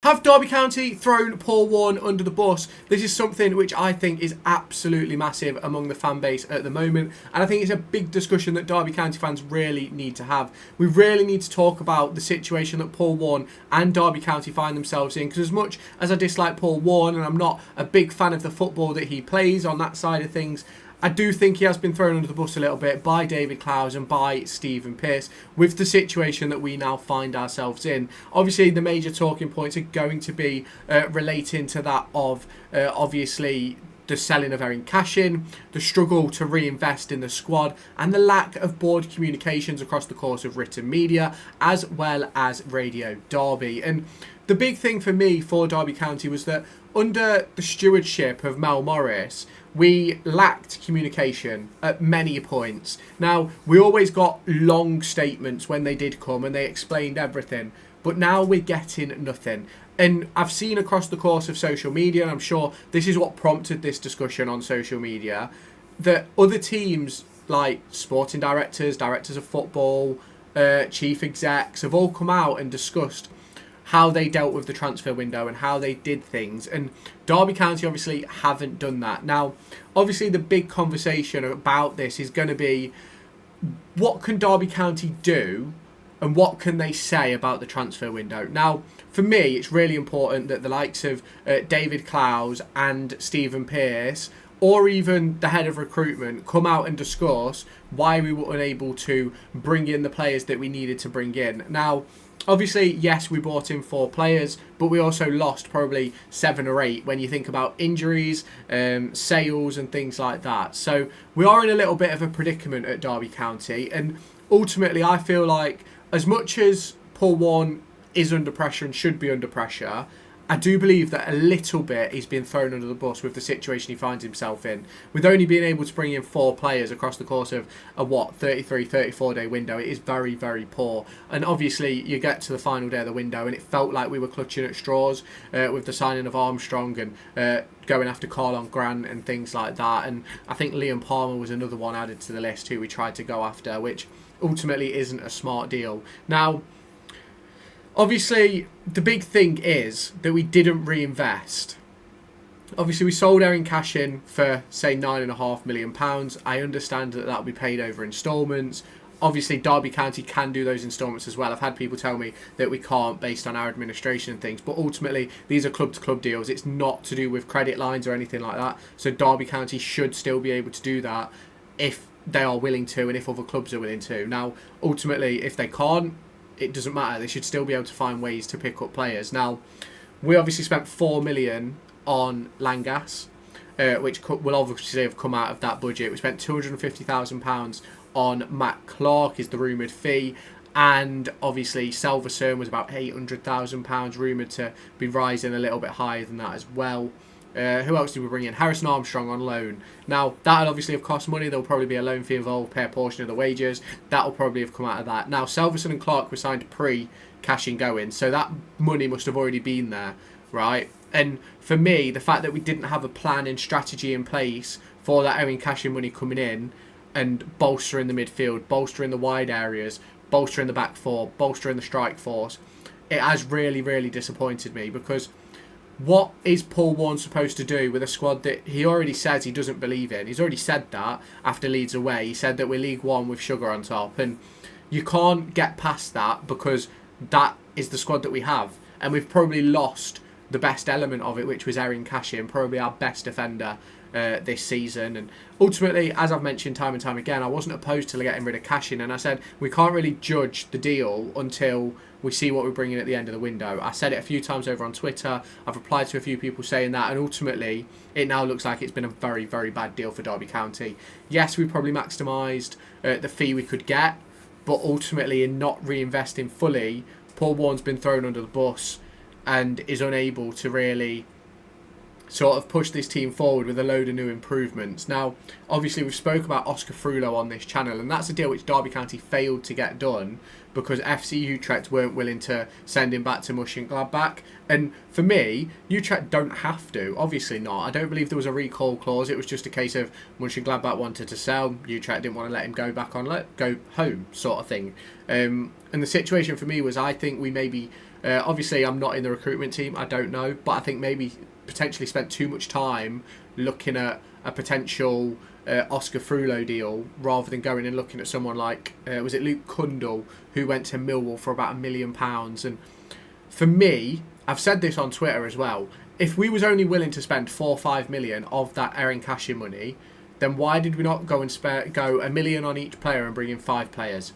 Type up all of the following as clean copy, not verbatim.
Have Derby County thrown Paul Warne under the bus? This is something which I think is absolutely massive among the fan base at the moment, and I think it's a big discussion that Derby County fans really need to have. We really need to talk about the situation that Paul Warne and Derby County find themselves in, because as much as I dislike Paul Warne and I'm not a big fan of the football that he plays on that side of things, I do think he has been thrown under the bus a little bit by David Clowes and by Stephen Pearce with the situation that we now find ourselves in. Obviously, the major talking points are going to be relating to that of, obviously, the selling of Eiran Cashin, the struggle to reinvest in the squad, and the lack of board communications across the course of written media, as well as Radio Derby. And the big thing for me for Derby County was that under the stewardship of Mel Morris, we lacked communication at many points. Now, we always got long statements when they did come and they explained everything, but now we're getting nothing. And I've seen across the course of social media, and I'm sure this is what prompted this discussion on social media, that other teams like sporting directors, directors of football, chief execs have all come out and discussed how they dealt with the transfer window and how they did things. And Derby County obviously haven't done that. Now, obviously the big conversation about this is going to be, what can Derby County do and what can they say about the transfer window? Now, for me, it's really important that the likes of David Clowes and Stephen Pearce, or even the head of recruitment, come out and discuss why we were unable to bring in the players that we needed to bring in. Now, obviously, yes, we brought in 4 players, but we also lost probably 7 or 8 when you think about injuries, sales and things like that. So we are in a little bit of a predicament at Derby County, and ultimately I feel like as much as Paul Warne is under pressure and should be under pressure, I do believe that a little bit he's been thrown under the bus with the situation he finds himself in. With only being able to bring in 4 players across the course of a 33, 34 day window, it is very, very poor. And obviously you get to the final day of the window and it felt like we were clutching at straws with the signing of Armstrong and going after Carlon Grant and things like that. And I think Liam Palmer was another one added to the list who we tried to go after, which ultimately isn't a smart deal. Now, obviously, the big thing is that we didn't reinvest. Obviously, we sold Eiran Cashin for, say, £9.5 million. I understand that will be paid over instalments. Obviously, Derby County can do those instalments as well. I've had people tell me that we can't based on our administration and things. But ultimately, these are club-to-club deals. It's not to do with credit lines or anything like that. So Derby County should still be able to do that if they are willing to and if other clubs are willing to. Now, ultimately, if they can't, it doesn't matter. They should still be able to find ways to pick up players. Now, we obviously spent £4 million on Langas, which will obviously have come out of that budget. We spent £250,000 on Matt Clark, is the rumoured fee. And obviously, Selverson was about £800,000, rumoured to be rising a little bit higher than that as well. Who else did we bring in? Harrison Armstrong on loan. Now, that'll obviously have cost money. There'll probably be a loan fee involved, pay a portion of the wages. That'll probably have come out of that. Now, Selverson and Clark were signed pre-Cashin going, so that money must have already been there, right? And for me, the fact that we didn't have a plan and strategy in place for that Eiran Cashin money coming in and bolstering the midfield, bolstering the wide areas, bolstering the back four, bolstering the strike force, it has really, really disappointed me, because what is Paul Warne supposed to do with a squad that he already says he doesn't believe in? He's already said that after Leeds away. He said that we're League One with sugar on top. And you can't get past that because that is the squad that we have. And we've probably lost the best element of it, which was Eiran Cashin, probably our best defender this season. And ultimately, as I've mentioned time and time again, I wasn't opposed to getting rid of Cashin. And I said we can't really judge the deal until we see what we're bringing at the end of the window. I said it a few times over on Twitter. I've replied to a few people saying that, and ultimately it now looks like it's been a very, very bad deal for Derby County. Yes, we probably maximised the fee we could get, but ultimately in not reinvesting fully, Paul Warne's been thrown under the bus and is unable to really sort of push this team forward with a load of new improvements. Now, obviously we've spoke about Oscar Frullo on this channel, and that's a deal which Derby County failed to get done because FC Utrecht weren't willing to send him back to Mönchengladbach. And for me, Utrecht don't have to, obviously not. I don't believe there was a recall clause. It was just a case of Mönchengladbach wanted to sell, Utrecht didn't want to let him go home sort of thing. And the situation for me was, I think we maybe Obviously, I'm not in the recruitment team. I don't know. But I think maybe potentially spent too much time looking at a potential Oscar Frullo deal rather than going and looking at someone like, was it Luke Kundle, who went to Millwall for about £1 million. And for me, I've said this on Twitter as well, if we was only willing to spend 4 or 5 million of that Eiran Cashin money, then why did we not go and go £1 million on each player and bring in 5 players?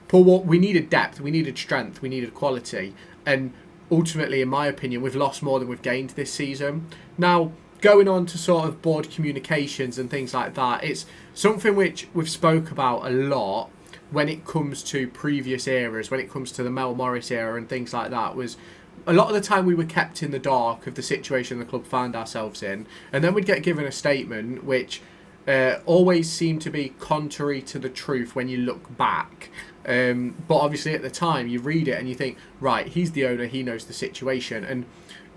Paul Warne, we needed depth, we needed strength, we needed quality, and ultimately, in my opinion, we've lost more than we've gained this season. Now, going on to sort of board communications and things like that, it's something which we've spoke about a lot when it comes to previous eras, when it comes to the Mel Morris era and things like that, was a lot of the time we were kept in the dark of the situation the club found ourselves in, and then we'd get given a statement which always seemed to be contrary to the truth when you look back. But obviously at the time you read it and you think, right, he's the owner, he knows the situation. And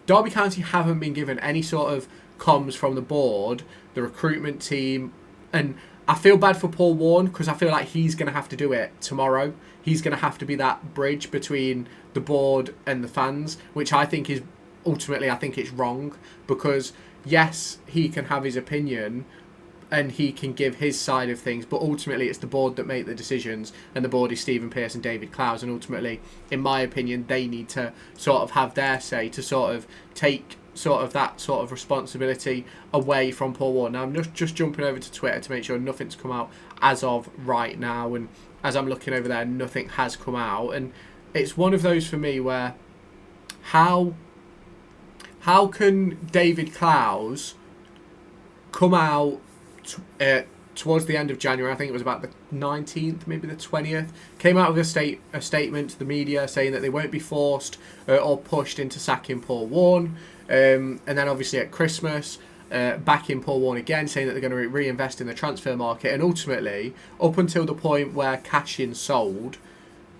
Derby County haven't been given any sort of comms from the board, the recruitment team, and I feel bad for Paul Warne because I feel like he's going to have to do it tomorrow. He's going to have to be that bridge between the board and the fans, which I think is ultimately, I think it's wrong, because yes, he can have his opinion and he can give his side of things, but ultimately it's the board that make the decisions, and the board is Stephen Pearce and David Clowes, and ultimately, in my opinion, they need to sort of have their say to sort of take sort of that sort of responsibility away from Paul Warne. Now, I'm just jumping over to Twitter to make sure nothing's come out as of right now, and as I'm looking over there, nothing has come out, and it's one of those for me where how can David Clowes come out towards the end of January, I think it was about the 19th, maybe the 20th, came out with a statement to the media saying that they won't be forced or pushed into sacking Paul Warne, and then obviously at Christmas backing Paul Warne again, saying that they're going to reinvest in the transfer market, and ultimately up until the point where Cashin sold,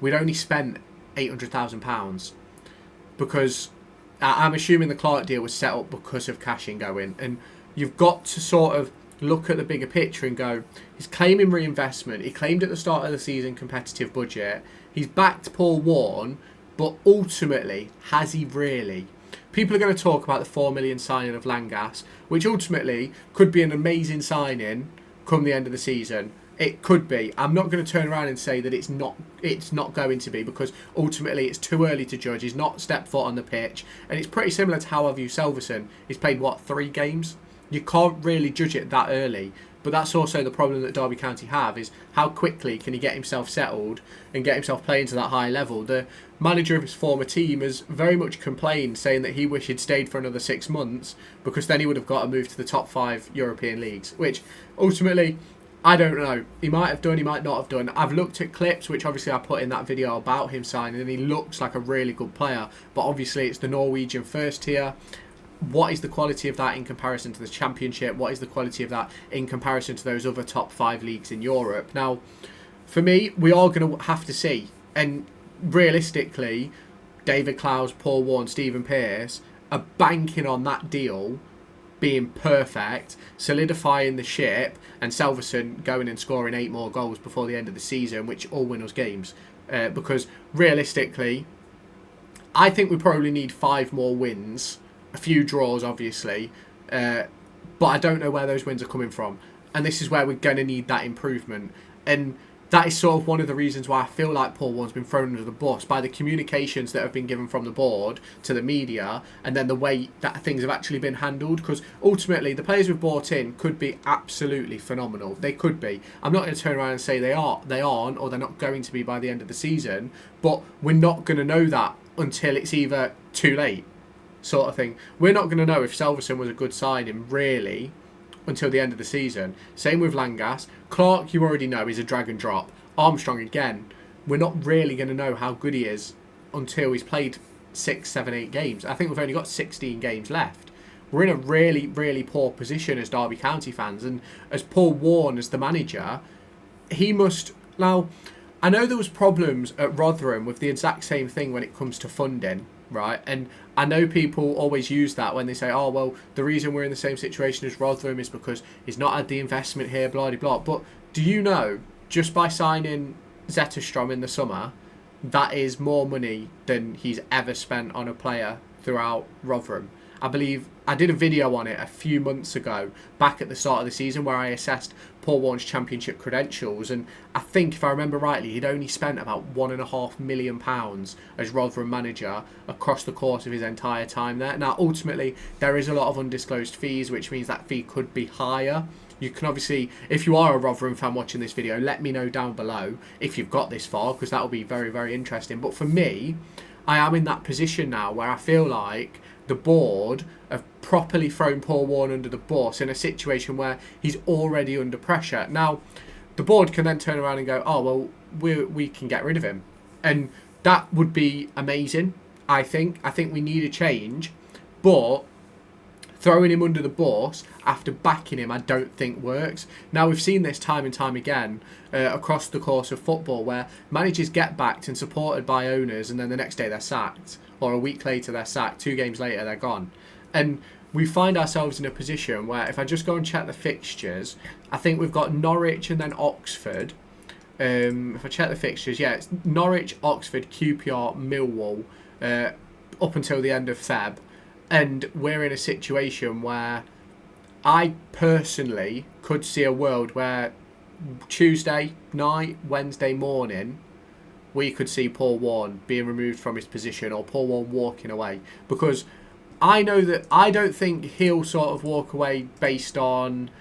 we'd only spent £800,000, because I'm assuming the Clark deal was set up because of Cashin going, and you've got to sort of look at the bigger picture and go, he's claiming reinvestment, he claimed at the start of the season competitive budget, he's backed Paul Warne, but ultimately, has he really? People are going to talk about the 4 million signing of Langas, which ultimately could be an amazing signing come the end of the season. It could be. I'm not going to turn around and say that it's not going to be, because ultimately it's too early to judge. He's not stepped foot on the pitch, and it's pretty similar to how I view Selverson. He's played, 3 games? You can't really judge it that early, but that's also the problem that Derby County have, is how quickly can he get himself settled and get himself playing to that high level. The manager of his former team has very much complained, saying that he wished he'd stayed for another 6 months, because then he would have got a move to the top 5 European leagues, which ultimately, I don't know. He might have done, he might not have done. I've looked at clips, which obviously I put in that video about him signing, and he looks like a really good player, but obviously it's the Norwegian first tier. What is the quality of that in comparison to the Championship? What is the quality of that in comparison to those other top 5 leagues in Europe? Now, for me, we are going to have to see. And realistically, David Clowes, Paul Warne, Stephen Pearce are banking on that deal being perfect, solidifying the ship, and Selverson going and scoring 8 more goals before the end of the season, which all win us games. Because realistically, I think we probably need 5 more wins. A few draws, obviously, but I don't know where those wins are coming from, and this is where we're going to need that improvement, and that is sort of one of the reasons why I feel like Paul Warne's been thrown under the bus by the communications that have been given from the board to the media, and then the way that things have actually been handled, because ultimately the players we've brought in could be absolutely phenomenal. They could be. I'm not going to turn around and say they aren't, or they're not going to be by the end of the season, but we're not going to know that until it's either too late, sort of thing. We're not going to know if Selverson was a good signing, really, until the end of the season. Same with Langas. Clark, you already know, is a drag and drop. Armstrong, again, we're not really going to know how good he is until he's played 6, 7, 8 games. I think we've only got 16 games left. We're in a really, really poor position as Derby County fans, and as Paul Warne, as the manager, he must... Now, I know there was problems at Rotherham with the exact same thing when it comes to funding, right? And I know people always use that when they say, oh, well, the reason we're in the same situation as Rotherham is because he's not had the investment here, blah, blah, blah. But do you know, just by signing Zetterstrom in the summer, that is more money than he's ever spent on a player throughout Rotherham. I believe I did a video on it a few months ago, back at the start of the season, where I assessed Paul Warne's Championship credentials, and I think, if I remember rightly, he'd only spent about £1.5 million as Rotherham manager across the course of his entire time there. Now, ultimately, there is a lot of undisclosed fees, which means that fee could be higher. You can obviously, if you are a Rotherham fan watching this video, let me know down below if you've got this far, because that will be very, very interesting. But for me, I am in that position now where I feel like the board have properly thrown Paul Warne under the bus in a situation where he's already under pressure. Now, the board can then turn around and go, oh, well, we can get rid of him. And that would be amazing, I think. I think we need a change. But throwing him under the bus after backing him, I don't think works. Now, we've seen this time and time again across the course of football, where managers get backed and supported by owners, and then the next day they're sacked, or a week later they're sacked, 2 games later they're gone. And we find ourselves in a position where, if I just go and check the fixtures, I think we've got Norwich and then Oxford. If I check the fixtures, yeah, it's Norwich, Oxford, QPR, Millwall, up until the end of Feb. And we're in a situation where I personally could see a world where Tuesday night, Wednesday morning, we could see Paul Warne being removed from his position, or Paul Warne walking away. Because I know that I don't think he'll sort of walk away based on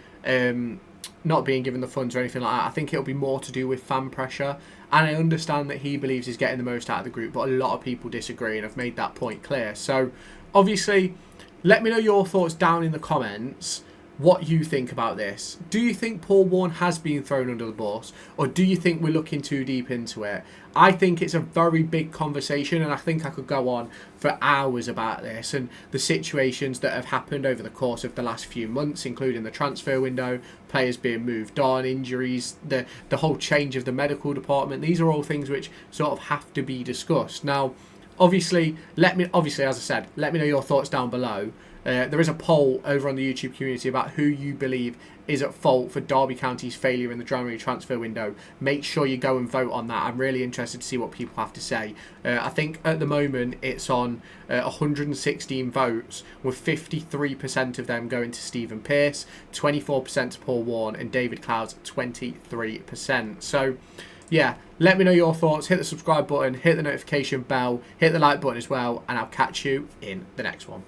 not being given the funds or anything like that. I think it'll be more to do with fan pressure. And I understand that he believes he's getting the most out of the group, but a lot of people disagree, and I've made that point clear. So, obviously, let me know your thoughts down in the comments, what you think about this. Do you think Paul Warne has been thrown under the bus, or do you think we're looking too deep into it? I think it's a very big conversation, and I think I could go on for hours about this and the situations that have happened over the course of the last few months, including the transfer window, players being moved on, injuries, the whole change of the medical department. These are all things which sort of have to be discussed. Now, obviously, as I said, let me know your thoughts down below. There is a poll over on the YouTube community about who you believe is at fault for Derby County's failure in the January transfer window. Make sure you go and vote on that. I'm really interested to see what people have to say. I think at the moment it's on 116 votes, with 53% of them going to Stephen Pearce, 24% to Paul Warne, and David Clouds 23%. So, yeah, let me know your thoughts. Hit the subscribe button, hit the notification bell, hit the like button as well, and I'll catch you in the next one.